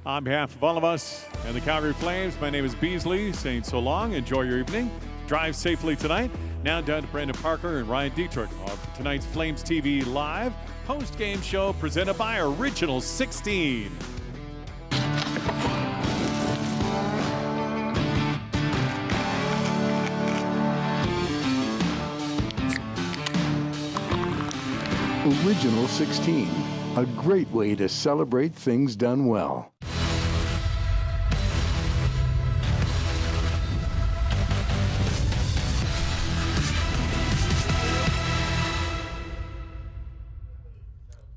On behalf of all of us and the Calgary Flames, my name is Beasley, saying so long. Enjoy your evening. Drive safely tonight. Now down to Brandon Parker and Ryan Dittrick of tonight's Flames TV Live post-game show presented by Original 16. Original 16, a great way to celebrate things done well.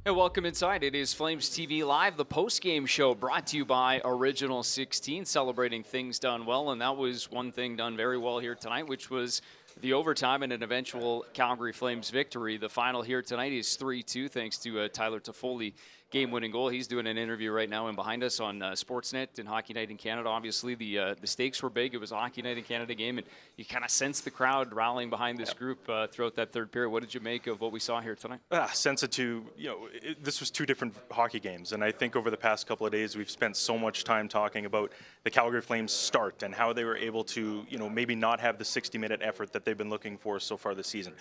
And welcome inside. It is Flames TV Live, the post-game show brought to you by Original 16, celebrating things done well. And that was one thing done very well here tonight, which was the overtime and an eventual Calgary Flames victory. The final here tonight is 3-2, thanks to Tyler Toffoli game-winning goal. He's doing an interview right now and behind us on Sportsnet and Hockey Night in Canada. Obviously, the stakes were big. It was a Hockey Night in Canada game, and you kind of sense the crowd rallying behind this group throughout that third period. What did you make of what we saw here tonight? Sense it too. This was two different hockey games, and I think over the past couple of days we've spent so much time talking about the Calgary Flames start and how they were able to, maybe not have the 60-minute effort that they've been looking for so far this season.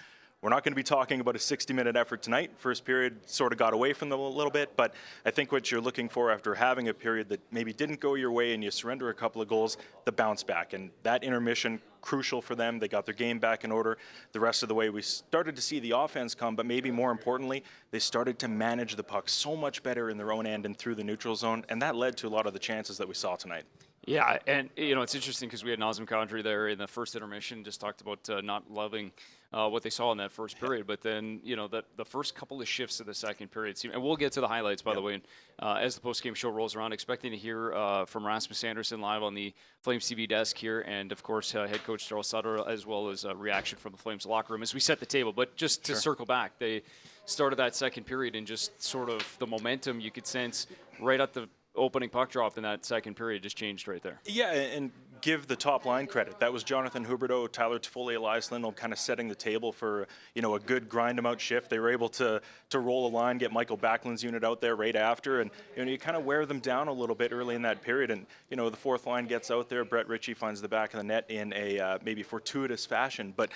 We're not going to be talking about a 60-minute effort tonight. First period sort of got away from them a little bit, but I think what you're looking for after having a period that maybe didn't go your way and you surrender a couple of goals, the bounce back. And that intermission, crucial for them. They got their game back in order. The rest of the way, we started to see the offense come, but maybe more importantly, they started to manage the puck so much better in their own end and through the neutral zone, and that led to a lot of the chances that we saw tonight. Yeah, and it's interesting because we had Nazem Kadri there in the first intermission, just talked about not loving what they saw in that first period. But then, the first couple of shifts of the second period, and we'll get to the highlights, by the way, as the post-game show rolls around, expecting to hear from Rasmus Andersson live on the Flames TV desk here, and, of course, head coach Darryl Sutter, as well as a reaction from the Flames locker room as we set the table. But just to circle back, they started that second period and just sort of the momentum you could sense right at the opening puck drop in that second period just changed right there. Yeah, and give the top line credit. That was Jonathan Huberdeau, Tyler Toffoli, Elias Lindholm kind of setting the table for, a good grind-em-out shift. They were able to roll a line, get Michael Backlund's unit out there right after, and you kind of wear them down a little bit early in that period. And, the fourth line gets out there. Brett Ritchie finds the back of the net in a maybe fortuitous fashion. But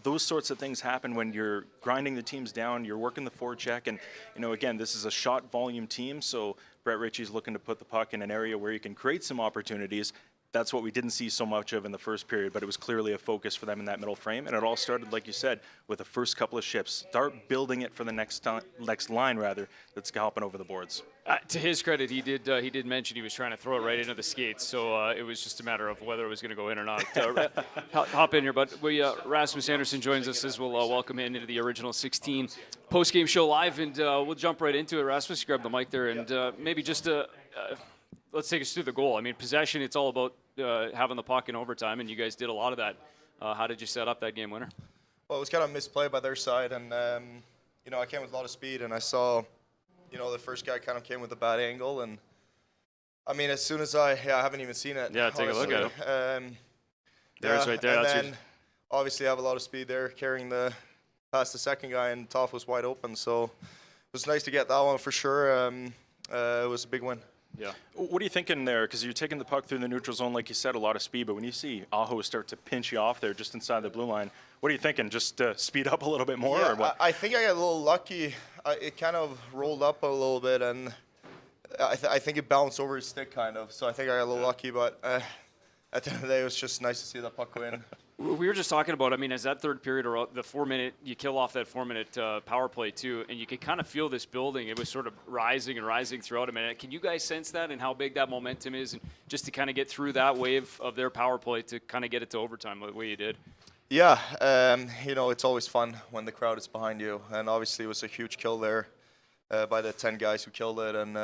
those sorts of things happen when you're grinding the teams down, you're working the forecheck, and, again, this is a shot volume team, so Brett Ritchie's looking to put the puck in an area where you can create some opportunities. That's what we didn't see so much of in the first period, but it was clearly a focus for them in that middle frame. And it all started, like you said, with the first couple of shifts. Start building it for the next line, that's galloping over the boards. To his credit, he did mention he was trying to throw it right into the skates, so it was just a matter of whether it was going to go in or not. Hop in here, but Rasmus Andersson joins us as we'll welcome him into the Original 16 post-game show live, and we'll jump right into it. Rasmus, grab the mic there, and maybe just let's take us through the goal. I mean, possession, it's all about having the puck in overtime, and you guys did a lot of that. How did you set up that game winner? Well, it was kind of misplay by their side, and, I came with a lot of speed, and I saw, the first guy kind of came with a bad angle, and, I mean, as soon as I haven't even seen it. Yeah, take honestly. a look at it. There's right there. And That's then, obviously, I have a lot of speed there, carrying past the second guy, and Toff was wide open, so it was nice to get that one for sure. It was a big win. Yeah. What are you thinking there? Because you're taking the puck through the neutral zone, like you said, a lot of speed. But when you see Aho start to pinch you off there just inside the blue line, what are you thinking? Just speed up a little bit more? Yeah, or what? I think I got a little lucky. It kind of rolled up a little bit, and I think it bounced over his stick kind of. So I think I got a little lucky. But at the end of the day, it was just nice to see that puck go in. We were just talking about, as that third period or the 4-minute, you kill off that 4-minute power play too, and you could kind of feel this building. It was sort of rising and rising throughout a minute. Can you guys sense that and how big that momentum is, and just to kind of get through that wave of their power play to kind of get it to overtime the way you did? Yeah, it's always fun when the crowd is behind you, and obviously it was a huge kill there by the 10 guys who killed it, and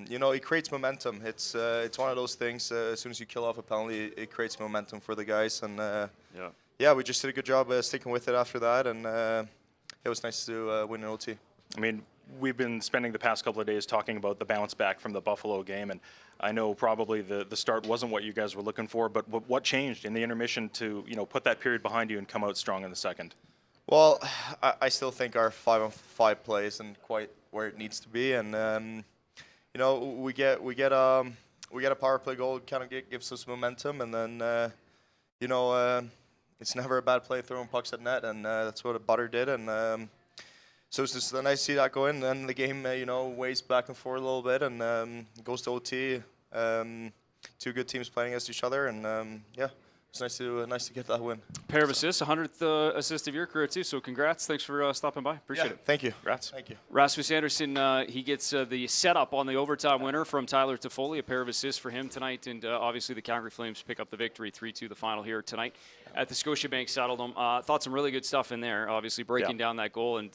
it creates momentum. It's one of those things. As soon as you kill off a penalty, it creates momentum for the guys, and we just did a good job sticking with it after that, and it was nice to win an OT. I mean, we've been spending the past couple of days talking about the bounce back from the Buffalo game, and I know probably the start wasn't what you guys were looking for, but what changed in the intermission to put that period behind you and come out strong in the second? Well, I still think our 5-on-5 play isn't quite where it needs to be, and we get we get a power play goal, kind of gives us momentum, and then it's never a bad play throwing pucks at net, and that's what Butter did, and so it's just nice to see that go in. And then the game, weighs back and forth a little bit, and goes to OT. Two good teams playing against each other, and it's nice to get that win. Pair of assists, 100th assist of your career too. So congrats. Thanks for stopping by. Appreciate it. Thank you. Congrats. Thank you. Rasmus Andersson, he gets the setup on the overtime winner from Tyler Toffoli. A pair of assists for him tonight, and obviously the Calgary Flames pick up the victory, 3-2 the final here tonight at the Scotiabank Saddledome. Thought some really good stuff in there. Obviously breaking down that goal, and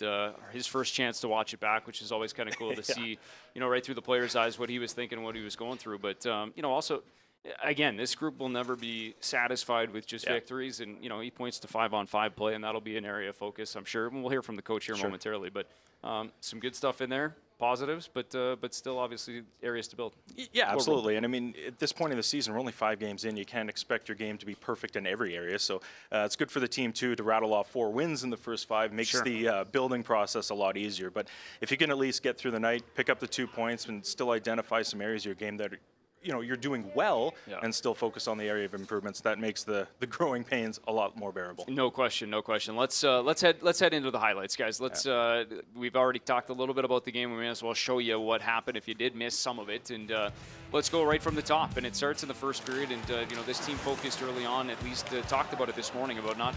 his first chance to watch it back, which is always kind of cool to see. Right through the player's eyes what he was thinking, what he was going through. But also. Again, this group will never be satisfied with just victories, and he points to 5-on-5 play, and that'll be an area of focus, I'm sure. And we'll hear from the coach here momentarily, but some good stuff in there, positives, but still obviously areas to build. Yeah, absolutely. And I mean, at this point in the season, we're only 5 games in. You can't expect your game to be perfect in every area, so it's good for the team too to rattle off 4 wins in the first 5. Makes the building process a lot easier. But if you can at least get through the night, pick up the 2 points, and still identify some areas of your game that you're doing well and still focus on the area of improvements, that makes the growing pains a lot more bearable. No question. Let's head into the highlights, guys. We've already talked a little bit about the game. We may as well show you what happened if you did miss some of it, and let's go right from the top. And it starts in the first period, and this team focused early on, at least talked about it this morning, about not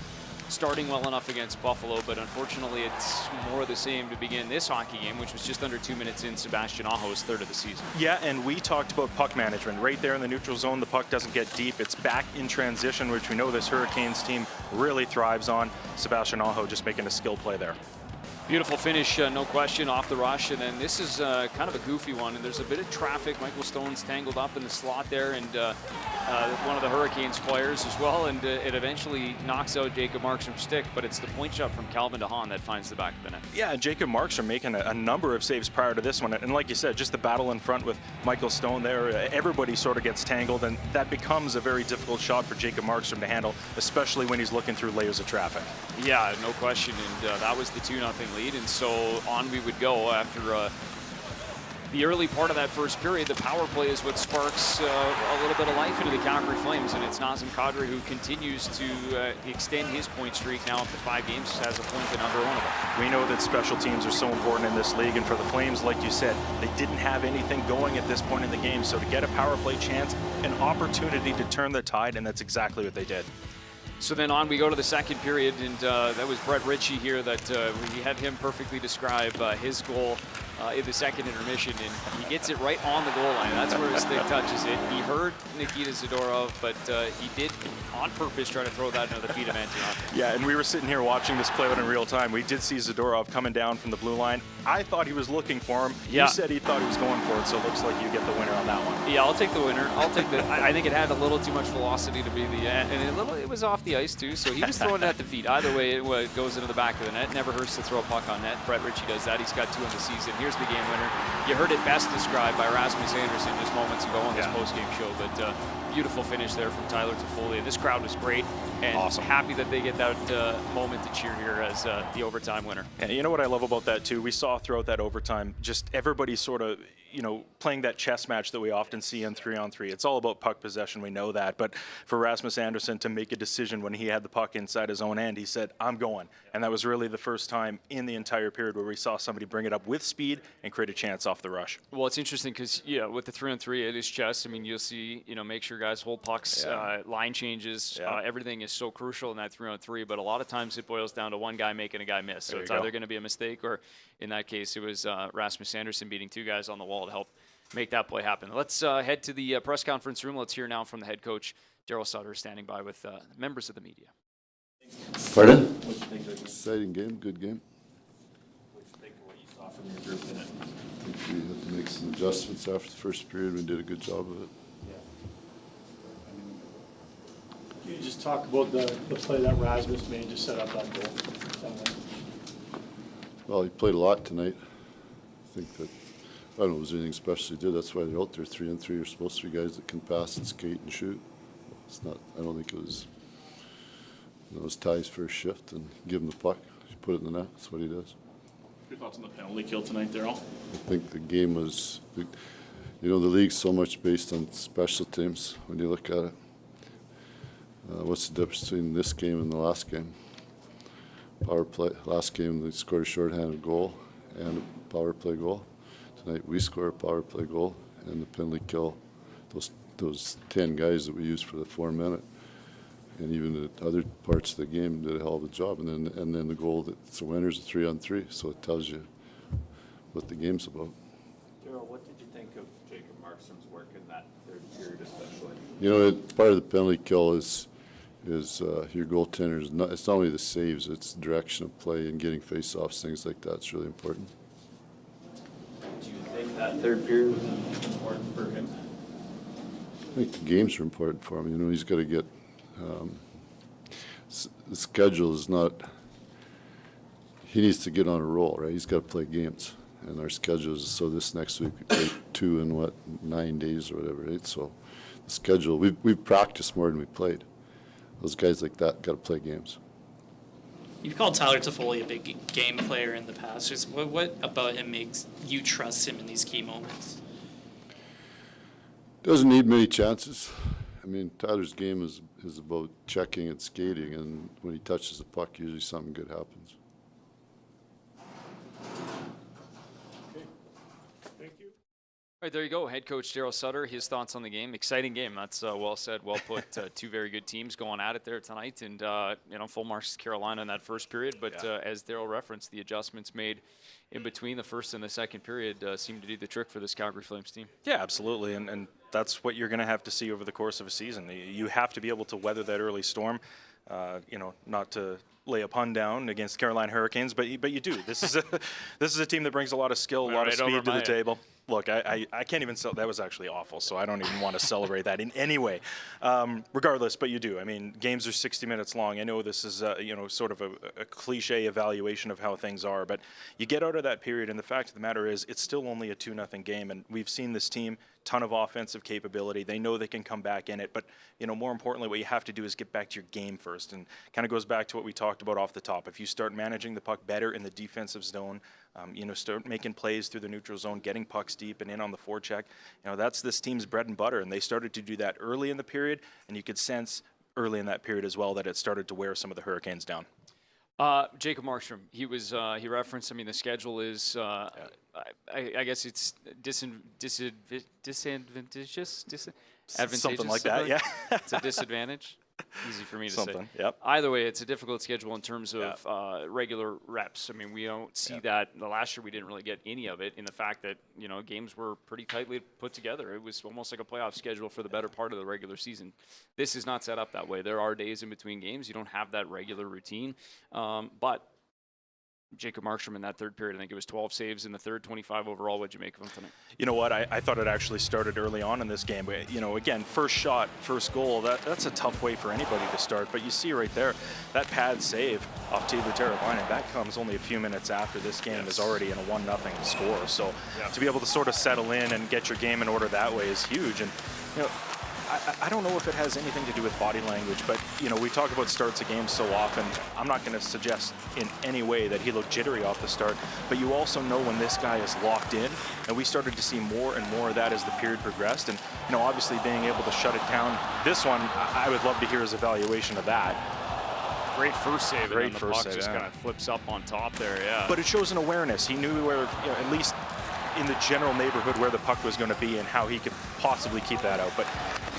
starting well enough against Buffalo, but unfortunately it's more of the same to begin this hockey game, which was just under 2 minutes in Sebastian Aho's third of the season. Yeah, and we talked about puck management. Right there in the neutral zone, the puck doesn't get deep. It's back in transition, which we know this Hurricanes team really thrives on. Sebastian Aho just making a skill play there. Beautiful finish, no question, off the rush. And then this is kind of a goofy one, and there's a bit of traffic. Michael Stone's tangled up in the slot there, and one of the Hurricanes players as well, and it eventually knocks out Jacob Markstrom's stick, but it's the point shot from Calvin DeHaan that finds the back of the net. Yeah, Jacob Markstrom making a number of saves prior to this one, and like you said, just the battle in front with Michael Stone there, everybody sort of gets tangled, and that becomes a very difficult shot for Jacob Markstrom to handle, especially when he's looking through layers of traffic. Yeah, no question, and that was the 2-0 lead, and so on we would go after the early part of that first period. The power play is what sparks a little bit of life into the Calgary Flames, and it's Nazem Kadri who continues to extend his point streak now up to 5 games, has a point in under one of them. We know that special teams are so important in this league, and for the Flames, like you said, they didn't have anything going at this point in the game, so to get a power play chance, an opportunity to turn the tide, and that's exactly what they did. So then on we go to the second period, and that was Brett Ritchie here that we had him perfectly describe his goal in the second intermission, and he gets it right on the goal line. That's where his stick touches it. He heard Nikita Zadorov, but he did on purpose try to throw that into the feet of Antonov. Yeah, and we were sitting here watching this play out in real time. We did see Zadorov coming down from the blue line. I thought he was looking for him. Yeah. You said he thought he was going for it, so it looks like you get the winner on that one. Yeah, I'll take the winner. I'll take the. I think it had a little too much velocity to be the, and it was off the ice too. So he was throwing it at the feet. Either way, it goes into the back of the net. Never hurts to throw a puck on net. Brett Ritchie does that. He's got 2 in the season. Here's the game winner. You heard it best described by Rasmus Andersson just moments ago on this post-game show, but beautiful finish there from Tyler Toffoli. This crowd was great, and awesome. Happy that they get that moment to cheer here as the overtime winner. And you know what I love about that too? We saw throughout that overtime, just everybody sort of, playing that chess match that we often see in 3-on-3. It's all about puck possession, we know that, but for Rasmus Andersson to make a decision when he had the puck inside his own end, he said, I'm going. And that was really the first time in the entire period where we saw somebody bring it up with speed and create a chance off the rush. Well, it's interesting because, with the 3-on-3, it is chess. I mean, you'll see, make sure guys hold pucks, line changes, everything is so crucial in that 3-on-3, but a lot of times it boils down to one guy making a guy miss. So it's either going to be a mistake, or in that case, it was Rasmus Andersson beating 2 guys on the wall to help make that play happen. Let's head to the press conference room. Let's hear now from the head coach, Daryl Sutter, standing by with members of the media. Pardon? Exciting game, good game. What do you think of what you saw from your group in it? I think we had to make some adjustments after the first period. We did a good job of it. Can you just talk about the play that Rasmus made to set up that goal? Well, he played a lot tonight. I think that, I don't know if there's anything special he did. That's why they're out there. 3-on-3 are supposed to be guys that can pass and skate and shoot. It's not, I don't think it was, it was Ty's first shift, and give him the puck. He put it in the net. That's what he does. Your thoughts on the penalty kill tonight, Daryl? I think the game was, You know, the league's so much based on special teams when you look at it. What's the difference between this game and the last game? Power play. Last game, they scored a shorthanded goal and a power play goal. Tonight, we score a power play goal and the penalty kill. Those 10 guys that we used for the 4-minute, and even the other parts of the game did a hell of a job. And then the goal that's the winner's a 3-on-3. So it tells you what the game's about. Daryl, what did you think of Jacob Markstrom's work in that third period, especially? You know, part of the penalty kill is your goaltender. It's not only the saves; it's direction of play and getting face-offs, things like that. It's really important. Do you think that third period was important for him? I think the games are important for him. You know, he's got to get the schedule is not. He needs to get on a roll, right? He's got to play games, and our schedule is so. This next week we play 2 in 9 days or whatever, right? So the schedule we've practiced more than we played. Those guys like that got to play games. You've called Tyler Toffoli a big game player in the past. Just what about him makes you trust him in these key moments? Doesn't need many chances. I mean, Tyler's game is about checking and skating, and when he touches the puck, usually something good happens. Thank you. All right, there you go. Head coach Daryl Sutter, his thoughts on the game. Exciting game. That's well said, well put. Two very good teams going at it there tonight. And, full marks to Carolina in that first period. But as Daryl referenced, the adjustments made in between the first and the second period seemed to do the trick for this Calgary Flames team. Yeah, absolutely. And that's what you're going to have to see over the course of a season. You have to be able to weather that early storm. Not to lay a pun down against Carolina Hurricanes, but you do. This is a team that brings a lot of skill, a lot of speed to the table. Look, I can't even that was actually awful, so I don't even want to celebrate that in any way. Regardless, but you do. I mean, games are 60 minutes long. I know this is sort of a cliche evaluation of how things are, but you get out of that period, and the fact of the matter is it's still only a 2-0 game, and we've seen this team, ton of offensive capability. They know they can come back in it, but more importantly, what you have to do is get back to your game first, and kind of goes back to what we talked about off the top. If you start managing the puck better in the defensive zone, start making plays through the neutral zone, getting pucks deep and in on the forecheck, that's this team's bread and butter, and they started to do that early in the period, and you could sense early in that period as well that it started to wear some of the Hurricanes down. Jacob Markstrom, he referenced, the schedule is, I guess it's disadvantageous. Something like that, yeah. It's a disadvantage. Easy for me to say. Yep. Either way, it's a difficult schedule in terms of regular reps. We don't see that. The last year we didn't really get any of it in the fact that, games were pretty tightly put together. It was almost like a playoff schedule for the better part of the regular season. This is not set up that way. There are days in between games. You don't have that regular routine. But Jacob Markstrom in that third period, I think it was 12 saves in the third, 25 overall. What'd you make of him tonight? You know what? I thought it actually started early on in this game. But, again, first shot, first goal, that's a tough way for anybody to start. But you see right there, that pad save off Teuvo Teravainen, that comes only a few minutes after this game is already in a 1-0 score. So to be able to sort of settle in and get your game in order that way is huge. And, I don't know if it has anything to do with body language, but, we talk about starts of games so often. I'm not going to suggest in any way that he looked jittery off the start, but you also know when this guy is locked in, and we started to see more and more of that as the period progressed. And, obviously being able to shut it down. This one, I would love to hear his evaluation of that. Great first save. Great and then the first puck save, just kind of flips up on top there, yeah. But it shows an awareness. He knew where, at least in the general neighborhood where the puck was going to be and how he could possibly keep that out. But,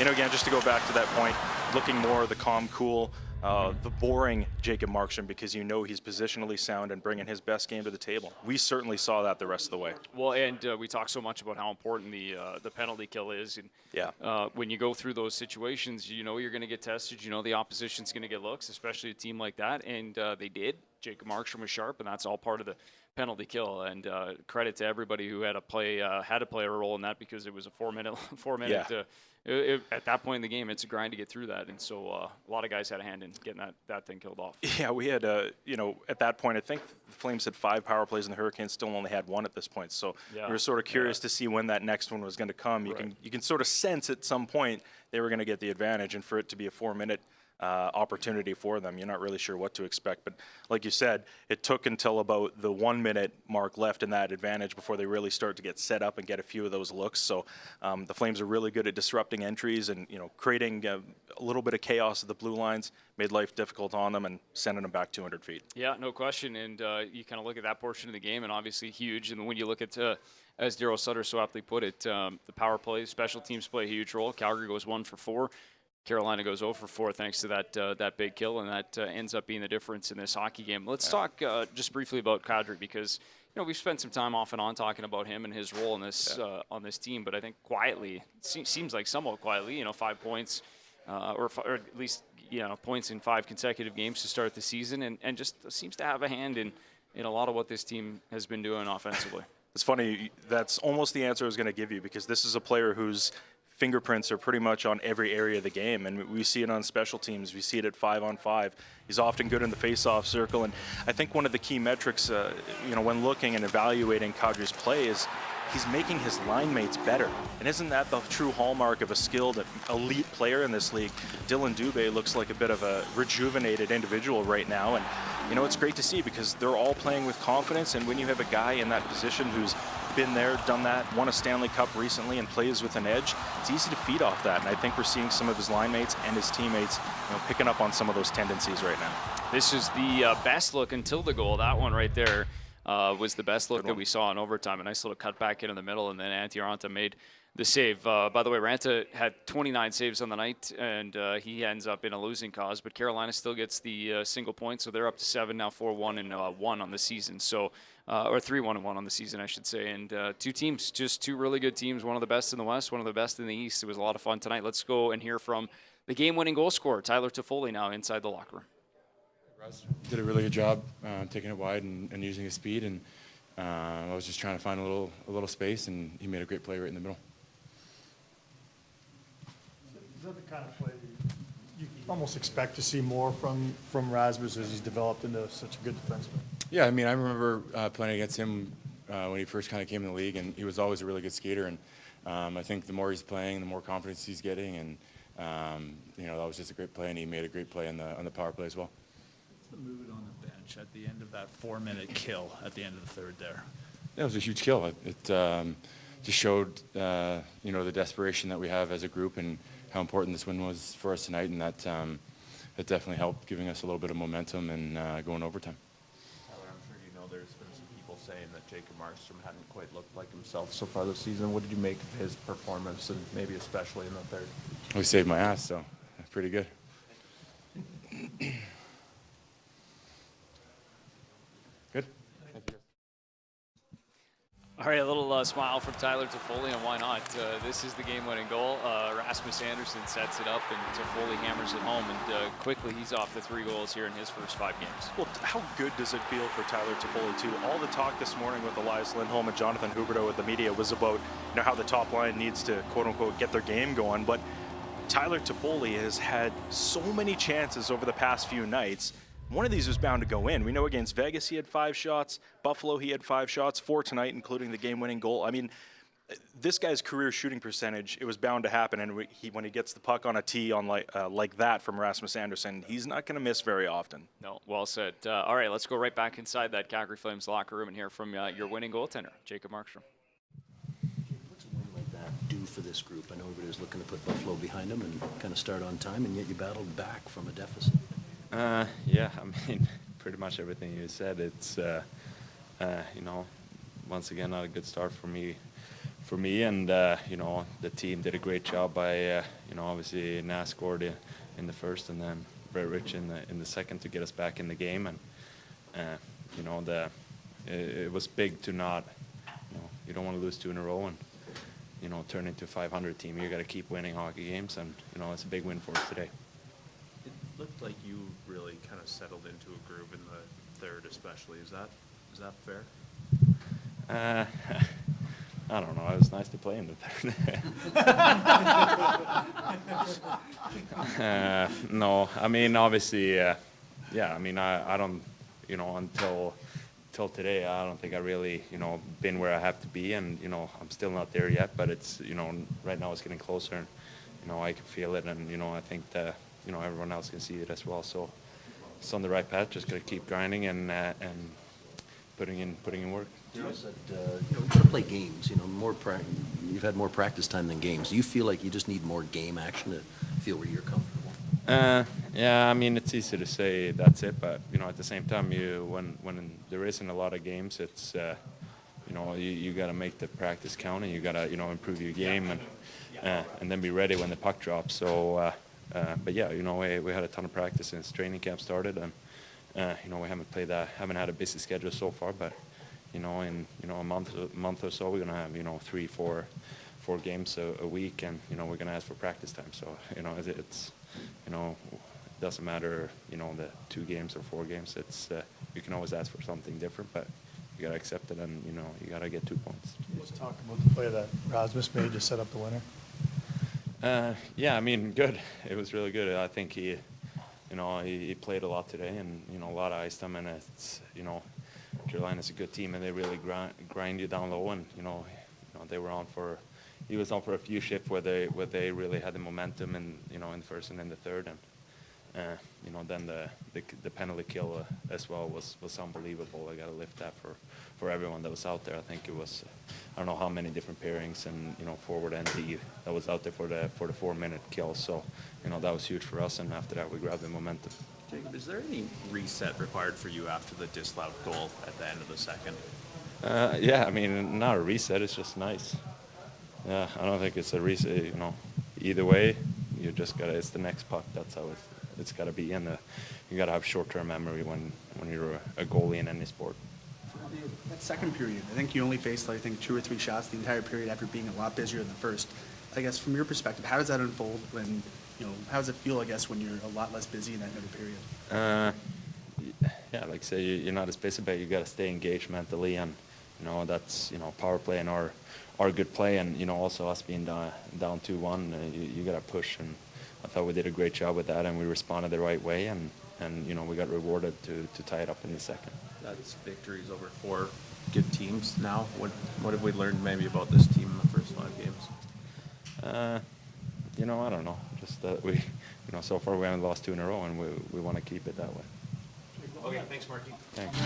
again, just to go back to that point, looking more the calm, cool, the boring Jacob Markstrom, because he's positionally sound and bringing his best game to the table. We certainly saw that the rest of the way. Well, and we talk so much about how important the penalty kill is. And when you go through those situations, you're going to get tested. The opposition's going to get looks, especially a team like that. And they did. Jacob Markstrom was sharp, and that's all part of the penalty kill. And credit to everybody who had to play a role in that, because it was a 4-minute. At that point in the game, it's a grind to get through that, and so a lot of guys had a hand in getting that thing killed off. Yeah, we had at that point, I think the Flames had 5 power plays, and the Hurricanes still only had 1 at this point. So we were sort of curious to see when that next one was going to come. You can sort of sense at some point they were going to get the advantage, and for it to be a 4-minute opportunity for them. You're not really sure what to expect. But like you said, it took until about the 1 minute mark left in that advantage before they really start to get set up and get a few of those looks. So the Flames are really good at disrupting entries and, creating a little bit of chaos at the blue lines, made life difficult on them and sending them back 200 feet. Yeah, no question. And you kind of look at that portion of the game and obviously huge. And when you look at, as Daryl Sutter so aptly put it, the power play, special teams play a huge role. Calgary goes 1 for 4. Carolina goes 0 for 4 thanks to that big kill, and that ends up being the difference in this hockey game. Let's talk just briefly about Kadri because we've spent some time off and on talking about him and his role in this on this team, but I think quietly, seems like somewhat quietly, 5 points or at least points in 5 consecutive games to start the season, and just seems to have a hand in a lot of what this team has been doing offensively. It's funny, that's almost the answer I was going to give you because this is a player who's fingerprints are pretty much on every area of the game, and we see it on special teams. We see it at 5-on-5. He's often good in the face-off circle, and I think one of the key metrics, when looking and evaluating Kadri's play is he's making his line mates better. And isn't that the true hallmark of a skilled elite player in this league? Dylan Dubé looks like a bit of a rejuvenated individual right now, and it's great to see because they're all playing with confidence, and when you have a guy in that position who's been there, done that, won a Stanley Cup recently and plays with an edge, it's easy to feed off that. And I think we're seeing some of his line mates and his teammates picking up on some of those tendencies right now. This is the best look until the goal. That one right there was the best look that we saw in overtime. A nice little cut back into the middle, and then Antti Ranta made the save. By the way, Ranta had 29 saves on the night, and he ends up in a losing cause. But Carolina still gets the single point, so they're up to 7 now, 4-1 and 1 on the season. So, or 3-1 and 1 on the season, I should say. And 2 teams, just 2 really good teams. One of the best in the West, one of the best in the East. It was a lot of fun tonight. Let's go and hear from the game-winning goal scorer, Tyler Toffoli, now inside the locker room. Russ did a really good job taking it wide and using his speed, and I was just trying to find a little space, and he made a great play right in the middle. Is that the kind of play you almost expect to see more from Rasmus as he's developed into such a good defenseman? Yeah, I mean, I remember playing against him when he first kind of came in the league, and he was always a really good skater. And I think the more he's playing, the more confidence he's getting, and that was just a great play, and he made a great play on the power play as well. What's the mood on the bench at the end of that 4-minute kill at the end of the third there? Yeah, it was a huge kill. It just showed the desperation that we have as a group and how important this win was for us tonight, and that it definitely helped giving us a little bit of momentum and going overtime. Tyler, I'm sure you know there's been some people saying that Jacob Markstrom hadn't quite looked like himself so far this season. What did you make of his performance, and maybe especially in the third? We saved my ass, so pretty good. Good. All right, a little smile from Tyler Toffoli, and why not? This is the game-winning goal. Rasmus Andersson sets it up, and Toffoli hammers it home, and quickly he's off to 3 goals here in his first 5 games. Well, how good does it feel for Tyler Toffoli, too? All the talk this morning with Elias Lindholm and Jonathan Huberdeau with the media was about how the top line needs to, quote-unquote, get their game going, but Tyler Toffoli has had so many chances over the past few nights. One of these was bound to go in. We know against Vegas he had 5 shots. Buffalo he had 5 shots, 4 tonight, including the game-winning goal. I mean, this guy's career shooting percentage, it was bound to happen. And when he gets the puck on a tee on like that from Rasmus Andersson, he's not going to miss very often. No, well said. All right, let's go right back inside that Calgary Flames locker room and hear from your winning goaltender, Jacob Markstrom. What's a win like that do for this group? I know everybody was looking to put Buffalo behind them and kind of start on time, and yet you battled back from a deficit. Yeah, I mean, pretty much everything you said. It's, once again, not a good start for me, and the team did a great job by, obviously Nass scored in the first, and then Brett Rich in the second to get us back in the game, and it was big to not, you don't want to lose 2 in a row and turn into a 500 team. You got to keep winning hockey games, and it's a big win for us today. It looked like you really kind of settled into a groove in the third, especially. Is that fair? I don't know. It was nice to play in the third. No, I mean, obviously, I mean, I don't, until today, I don't think I really, been where I have to be, and, I'm still not there yet, but it's, right now it's getting closer, and, I can feel it, and, I think everyone else can see it as well. So it's on the right path. Just got to keep grinding and putting in work. You said, we've got to play games. You've had more practice time than games. Do you feel like you just need more game action to feel where you're comfortable? Yeah, I mean, it's easy to say that's it, but at the same time, when there isn't a lot of games, it's you got to make the practice count, and you got to improve your game and then be ready when the puck drops. So, but yeah, we had a ton of practice since training camp started, and we haven't had a busy schedule so far, but in a month or so, we're gonna have 3-4 games a week, and we're gonna ask for practice time. So it's it doesn't matter the 2 games or 4 games. It's you can always ask for something different, but you gotta accept it, and you gotta get 2 points. Let's talk about the play that Rasmus made to set up the winner. Yeah, I mean, good. It was really good. I think he played a lot today, and a lot of ice time, and it's Carolina's a good team, and they really grind you down low, and he was on for a few shifts where they really had the momentum, and in the first and in the third, and then the penalty kill as well was unbelievable. I got to lift that for everyone that was out there. I think it was I don't know how many different pairings and forward and D that was out there for the 4-minute kill. So that was huge for us, and after that we grabbed the momentum. Jacob, is there any reset required for you after the disallowed goal at the end of the second? Yeah, I mean, not a reset. It's just nice. Yeah, I don't think it's a reset. Either way, you just gotta. It's the next puck. That's how it's gotta be. And you gotta have short-term memory when you're a goalie in any sport. That second period, I think you only faced 2 or 3 shots the entire period after being a lot busier in the first. I guess from your perspective, how does that unfold when? How does it feel, I guess, when you're a lot less busy in that middle period? Yeah, like I say, you're not as busy, but you got to stay engaged mentally, and that's power play and our good play, and also us being down 2-1, you got to push, and I thought we did a great job with that, and we responded the right way, and we got rewarded to tie it up in the second. That's victories over 4 good teams now. What have we learned maybe about this team in the first 5 games? I don't know. Just that we, so far we haven't lost 2 in a row, and we want to keep it that way. Okay, thanks, Marky. Thanks.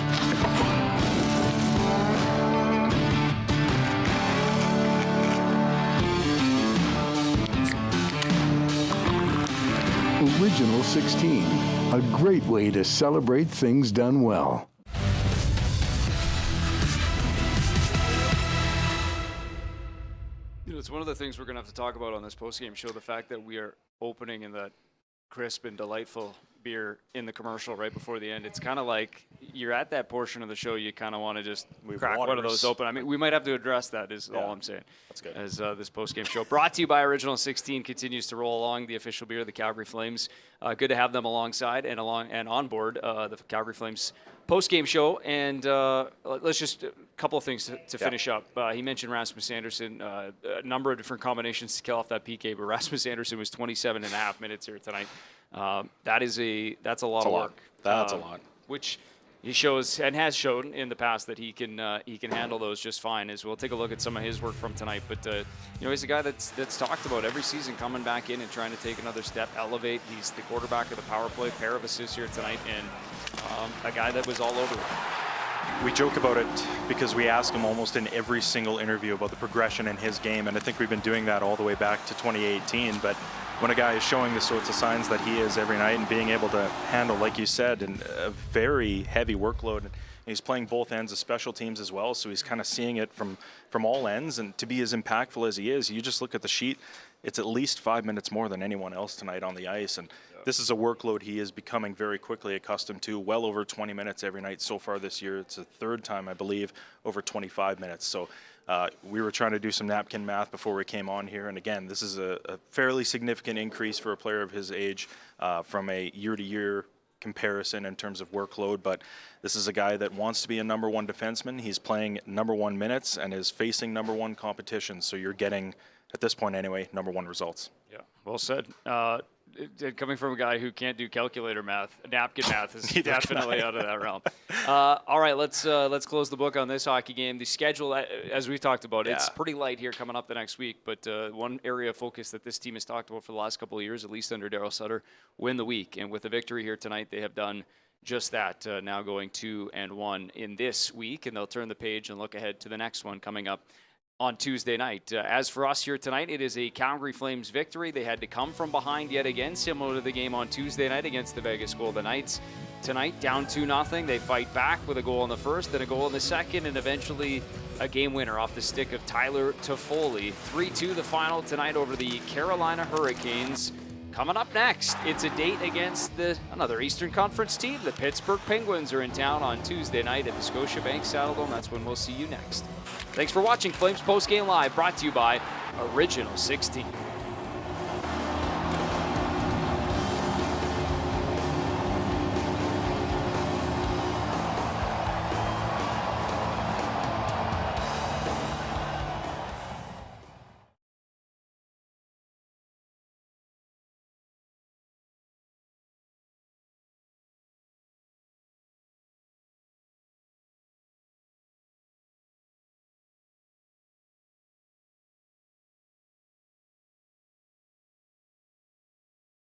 Original 16, a great way to celebrate things done well. It's one of the things we're going to have to talk about on this postgame show, the fact that we are opening in that crisp and delightful beer in the commercial right before the end. It's kind of like you're at that portion of the show you kind of want to just crack one of those open. I mean, we might have to address that is all I'm saying. That's good. As this postgame show brought to you by Original 16 continues to roll along, the official beer of the Calgary Flames. Good to have them alongside and on board the Calgary Flames postgame show. And let's just a couple of things to finish up. He mentioned Rasmus Andersson, a number of different combinations to kill off that PK, but Rasmus Andersson was 27.5 minutes here tonight. That's a lot of work. That's a lot. Which he shows and has shown in the past that he can handle those just fine. As we'll take a look at some of his work from tonight. But he's a guy that's talked about every season coming back in and trying to take another step, elevate. He's the quarterback of the power play, pair of assists here tonight, and a guy that was all over it. We joke about it because we ask him almost in every single interview about the progression in his game, and I think we've been doing that all the way back to 2018. But when a guy is showing the sorts of signs that he is every night and being able to handle, like you said, a very heavy workload, and he's playing both ends of special teams as well, so he's kind of seeing it from all ends, and to be as impactful as he is, you just look at the sheet, it's at least 5 minutes more than anyone else tonight on the ice, and this is a workload he is becoming very quickly accustomed to, well over 20 minutes every night so far this year. It's the 3rd time, I believe, over 25 minutes. So we were trying to do some napkin math before we came on here. And again, this is a fairly significant increase for a player of his age from a year-to-year comparison in terms of workload. But this is a guy that wants to be a number 1 defenseman. He's playing number 1 minutes and is facing number 1 competition. So you're getting, at this point anyway, number 1 results. Yeah, well said. coming from a guy who can't do calculator math, napkin math is definitely out of that realm. All right, let's close the book on this hockey game. The schedule, as we've talked about, it's pretty light here coming up the next week. But one area of focus that this team has talked about for the last couple of years, at least under Darryl Sutter, win the week. And with the victory here tonight, they have done just that. Now going 2-1 in this week, and they'll turn the page and look ahead to the next one coming up on Tuesday night. As for us here tonight, it is a Calgary Flames victory. They had to come from behind yet again, similar to the game on Tuesday night against the Vegas Golden Knights. Tonight, down 2-0. They fight back with a goal in the first, then a goal in the second, and eventually a game winner off the stick of Tyler Toffoli. 3-2 the final tonight over the Carolina Hurricanes. Coming up next, it's a date against another Eastern Conference team. The Pittsburgh Penguins are in town on Tuesday night at the Scotiabank Saddledome. That's when we'll see you next. Thanks for watching Flames Postgame Live, brought to you by Original 16.